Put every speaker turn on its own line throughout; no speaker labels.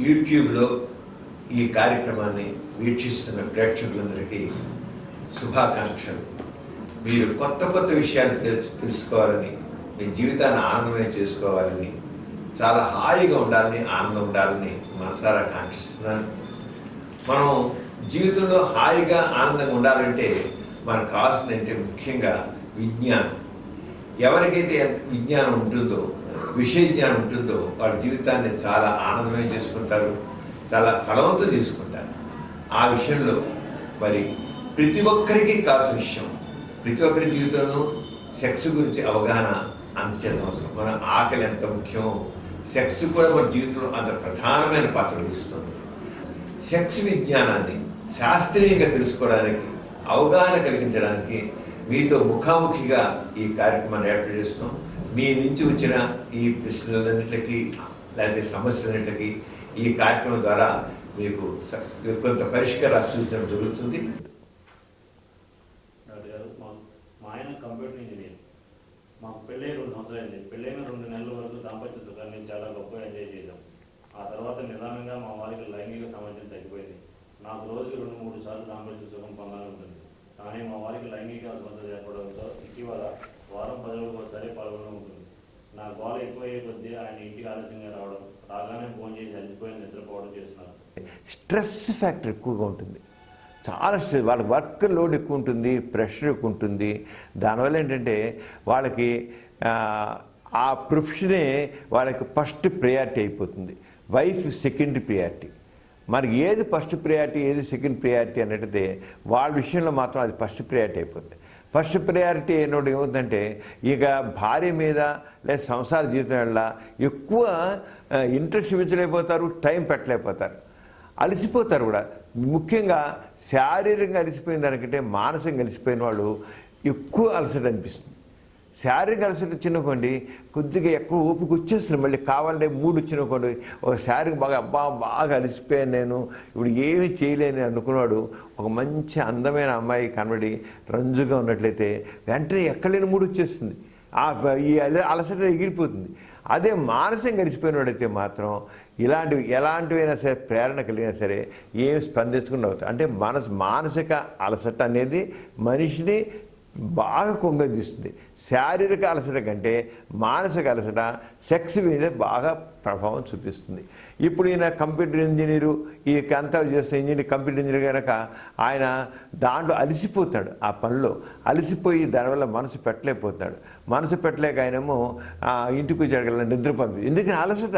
యూట్యూబ్లో ఈ కార్యక్రమాన్ని వీక్షిస్తున్న ప్రేక్షకులందరికీ శుభాకాంక్షలు. మీరు కొత్త కొత్త విషయాలు తెలుసుకోవాలని, మీ జీవితాన్ని ఆనందమయం చేసుకోవాలని, చాలా హాయిగా ఉండాలని, ఆనందం ఉండాలని మనసారా కాంక్షిస్తున్నాను. మనం జీవితంలో హాయిగా ఆనందంగా ఉండాలంటే మనకు కావాల్సిందంటే ముఖ్యంగా విజ్ఞానం. ఎవరికైతే విజ్ఞానం ఉంటుందో, విషయ జ్ఞానం ఉంటుందో వాళ్ళ జీవితాన్ని చాలా ఆనందమయం చేసుకుంటారు, చాలా ఫలవంతం చేసుకుంటారు. ఆ విషయంలో మరి ప్రతి ఒక్కరికి కావాల్సిన విషయం, ప్రతి ఒక్కరి జీవితంలో సెక్స్ గురించి అవగాహన అంత్యంత అవసరం. మన ఆకలి ఎంత ముఖ్యమో సెక్స్ కూడా మన జీవితంలో అంత ప్రధానమైన పాత్ర వహిస్తుంది. సెక్స్ విజ్ఞానాన్ని శాస్త్రీయంగా తెలుసుకోవడానికి, అవగాహన కలిగించడానికి మీతో ముఖాముఖిగా ఈ కార్యక్రమాన్ని ఏర్పాటు చేస్తున్నాం. మీ నుంచి వచ్చిన ఈ ప్రశ్నలన్నింటికి లేకపోతే సమస్యలన్నింటికి ఈ కార్యక్రమం ద్వారా మీకు కొంత పరిష్కారాలు సూచించడం జరుగుతుంది.
మా ఆయన కంప్యూటర్ ఇంజనీర్. మాకు పెళ్ళై 2 సంవత్సరాలు. పెళ్ళైన 2 నెలల వరకు దాంపత్య సుఖాన్ని చాలా గొప్పగా ఎంజాయ్ చేశాం. ఆ తర్వాత నిదానంగా మా వారికి లైంగిక సామర్థ్యం తగ్గిపోయింది. నాకు రోజుకి 2-3 సార్లు దాంపత్య సుఖం పొందాలని ఉంటుంది. కానీ మా వారికి లైంగిక అసమర్థత ఏర్పడంతో ఇటీవల వారం 10 రోజులకు ఒకసారి పాల్గొనడం ఉంటుంది. నా గోల ఎక్కువయ్యే కొద్దీ ఆయన ఇంటికి ఆలస్యంగా రావడం, రాగానే ఫోన్ చేసి అలసిపోయి నిద్రపోవడం చేస్తున్నారు.
స్ట్రెస్ ఫ్యాక్టర్ ఎక్కువగా ఉంటుంది. చాలా స్ట్రెస్, వాళ్ళకి వర్క్ లోడ్ ఎక్కువ ఉంటుంది, ప్రెషర్ ఎక్కువ ఉంటుంది. దానివల్ల ఏంటంటే వాళ్ళకి ఆ ప్రొఫెషనే వాళ్ళకి ఫస్ట్ ప్రయారిటీ అయిపోతుంది. Wife secondary priority. మనకి ఏది ఫస్ట్ ప్రయారిటీ, ఏది సెకండ్ ప్రయారిటీ అన్నట్టయితే వాళ్ళ విషయంలో మాత్రం అది ఫస్ట్ ప్రయారిటీ అయిపోతుంది. ఫస్ట్ ప్రయారిటీ ఏమోటి ఏమవుతుందంటే ఇక భార్య మీద లేదా సంసార జీవితం వల్ల ఎక్కువ ఇంట్రెస్ట్ చూపించలేకపోతారు, టైం పెట్టలేకపోతారు, అలసిపోతారు కూడా. ముఖ్యంగా శారీరకంగా అలసిపోయిన దానికంటే మానసికంగా అలసిపోయిన వాళ్ళు ఎక్కువ అలసట అనిపిస్తుంది. శారీరక అలసట చిన్నకోండి కొద్దిగా ఎక్కువ ఓపిక వచ్చేస్తుంది, మళ్ళీ కావాలంటే మూడు వచ్చినకోండి ఒక శారీరక బాగా అలసిపోయాను నేను, ఇప్పుడు ఏమీ చేయలేని అనుకున్నాడు ఒక మంచి అందమైన అమ్మాయి కనబడి రంజుగా ఉన్నట్లయితే వెంటనే ఎక్కడలేని మూడు వచ్చేస్తుంది, ఈ అలసట ఎగిరిపోతుంది. అదే మానసికంగా గడిచిపోయినవాడైతే మాత్రం ఎలాంటివైనా సరే ప్రేరణ కలిగినా సరే ఏం స్పందించకుండా అవుతుంది. అంటే మానసిక అలసట అనేది మనిషిని బాగా కొంగదీస్తుంది. శారీరక అలసట కంటే మానసిక అలసట సెక్స్ మీద బాగా ప్రభావం చూపిస్తుంది. ఇప్పుడు ఈయన కంప్యూటర్ ఇంజనీరు, ఈ అంతా చేస్తున్న కంప్యూటర్ ఇంజనీర్ కనుక ఆయన దాంట్లో అలసిపోతాడు, ఆ పనిలో అలసిపోయి దానివల్ల మనసు పెట్టలేకపోతాడు. మనసు పెట్టలేక ఆయనేమో ఇంటికి వచ్చాడు నిద్ర పంపి. ఎందుకని అలసట.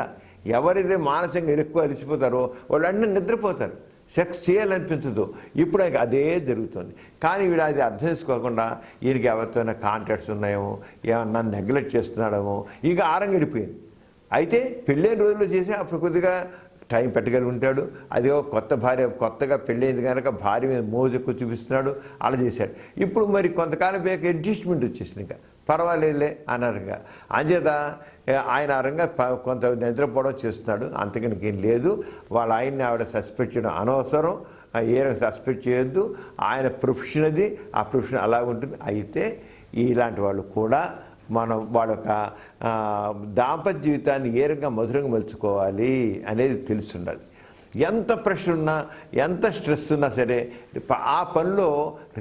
ఎవరైతే మానసికంగా ఎక్కువ అలసిపోతారో వాళ్ళన్నీ నిద్రపోతారు, సెక్స్ చేయాలనిపించదు. ఇప్పుడు ఆయనకి అదే జరుగుతుంది. కానీ వీడు అది అర్థం చేసుకోకుండా ఈయనకి ఎవరితోనైనా కాంటాక్ట్స్ ఉన్నాయేమో, ఏమన్నా నెగ్లెక్ట్ చేస్తున్నాడేమో, ఇక ఆరంగడిపోయింది. అయితే పెళ్ళైన రోజుల్లో చేసి అప్పుడు కొద్దిగా టైం పెట్టగలిగి ఉంటాడు. అది కొత్త భార్య, కొత్తగా పెళ్ళైంది కనుక భార్య మీద మోజు ఎక్కువ చూపిస్తున్నాడు, అలా చేశాడు. ఇప్పుడు మరి కొంతకాలం పోయాక అడ్జస్ట్మెంట్ వచ్చేసింది, ఇంకా పర్వాలేదులే అన్నారుగా. అంచేత ఆయన ఆరంగా కొంత నిద్రపోవడం చేస్తున్నాడు, అంతకనికి ఏం లేదు. వాళ్ళ ఆయన్ని ఆవిడ సస్పెక్ట్ చేయడం అనవసరం, ఏ సస్పెక్ట్ చేయొద్దు. ఆయన ప్రొఫెషన్ అది, ఆ ప్రొఫెషన్ అలా ఉంటుంది. అయితే ఇలాంటి వాళ్ళు కూడా మనం వాళ్ళ యొక్క దాంపత్య జీవితాన్ని ఏ రకంగా మధురంగా మలుచుకోవాలి అనేది తెలుసుండాలి. ఎంత ప్రెషర్ ఉన్నా, ఎంత స్ట్రెస్ ఉన్నా సరే ఆ పనిలో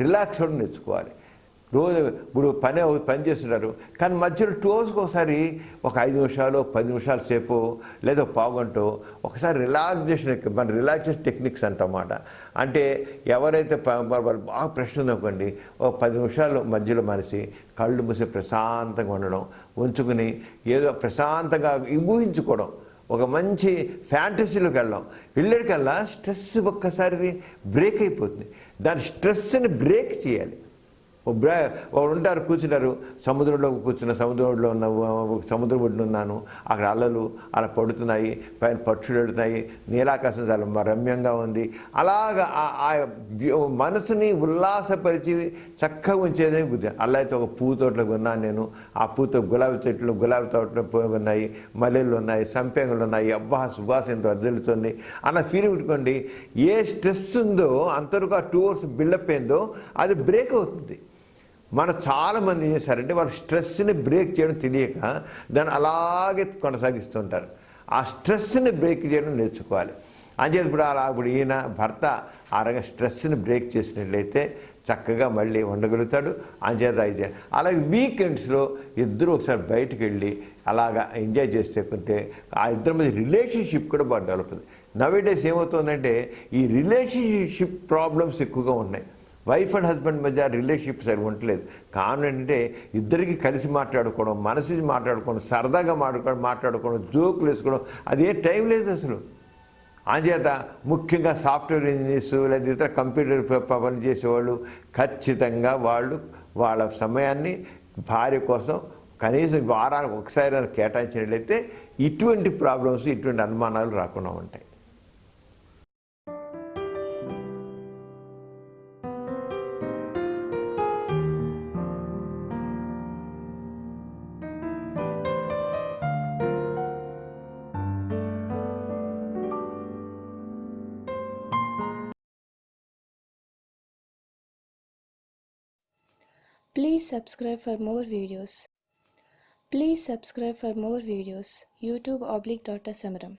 రిలాక్స్ అవ్వడం నేర్చుకోవాలి. రోజు ఇప్పుడు పని చేస్తున్నారు, కానీ మధ్యలో 2 అవర్స్కి ఒకసారి ఒక 5 నిమిషాలు 10 నిమిషాల సేపు లేదా పావుగంట ఒకసారి రిలాక్సేషన్, మన రిలాక్సేషన్ టెక్నిక్స్ అంటమాట. అంటే ఎవరైతే బాగా ప్రెషర్ ఉందనుకోండి, ఒక 10 నిమిషాలు మధ్యలో మనిషి కళ్ళు మూసి ప్రశాంతంగా ఉండడం, ఉంచుకుని ఏదో ప్రశాంతంగా ఊహించుకోవడం, ఒక మంచి ఫ్యాంటసీలోకి వెళ్ళడికల్లా స్ట్రెస్ ఒక్కసారి బ్రేక్ అయిపోతుంది. దాని స్ట్రెస్ని బ్రేక్ చేయాలి. ఉంటారు, కూర్చున్నారు, సముద్రంలో కూర్చున్న, సముద్రంలో ఉన్న సముద్రం ఒడ్డున ఉన్నాను, అక్కడ అలలు అలా పడుతున్నాయి, పైన పక్షులు ఎడుతున్నాయి, నీలాకాశం చాలా రమ్యంగా ఉంది. అలాగా ఆ మనసుని ఉల్లాసపరిచి చక్కగా ఉంచేదే గుర్తు. అలా అయితే ఒక పువ్వు తోటలోకి ఉన్నాను నేను, ఆ పూతో గులాబీ తోటలో ఉన్నాయి, మల్లెలు ఉన్నాయి, సంపంగులు ఉన్నాయి, సువాసనతో వదిలుతుంది అన్న ఫీలింగ్ పెట్టుకోండి. ఏ స్ట్రెస్ ఉందో అంతవరకు ఆ 2 అవర్స్ బిల్డప్ అయిందో అది బ్రేక్ అవుతుంది. మనం చాలామంది ఏం చేశారంటే వాళ్ళ స్ట్రెస్ని బ్రేక్ చేయడం తెలియక దాన్ని అలాగే కొనసాగిస్తుంటారు. ఆ స్ట్రెస్ని బ్రేక్ చేయడం నేర్చుకోవాలి. అంచేది ఇప్పుడు ఈయన భర్త ఆ రకంగా స్ట్రెస్ని బ్రేక్ చేసినట్లయితే చక్కగా మళ్ళీ ఉండగలుగుతాడు. అంచేత అయితే అలాగే వీకెండ్స్లో ఇద్దరు ఒకసారి బయటకు వెళ్ళి అలాగా ఎంజాయ్ చేస్తే కొంటే ఆ ఇద్దరి మధ్య రిలేషన్షిప్ కూడా బాగా డెవలప్ అవుతుంది. నవేడేస్ ఏమవుతుందంటే ఈ రిలేషన్షిప్ ప్రాబ్లమ్స్ ఎక్కువగా ఉన్నాయి. వైఫ్ అండ్ హస్బెండ్ మధ్య రిలేషన్షిప్ సరిగా ఉండలేదు. కారణం ఏంటంటే ఇద్దరికి కలిసి మాట్లాడుకోవడం, మనసు మాట్లాడుకోవడం, సరదాగా మాట్లాడుకోవడం, జోకులు వేసుకోవడం అది ఏ టైం లేదు అసలు. అంచేత ముఖ్యంగా సాఫ్ట్వేర్ ఇంజనీర్స్ లేదా ఇతర కంప్యూటర్ పనులు చేసేవాళ్ళు ఖచ్చితంగా వాళ్ళ సమయాన్ని భార్య కోసం కనీసం వారానికి ఒకసారి కేటాయించినట్లయితే ఇటువంటి ప్రాబ్లమ్స్, ఇటువంటి అనుమానాలు రాకుండా ఉంటాయి.
Please subscribe for more videos. Please subscribe for more videos. YouTube / Dr. Samaram.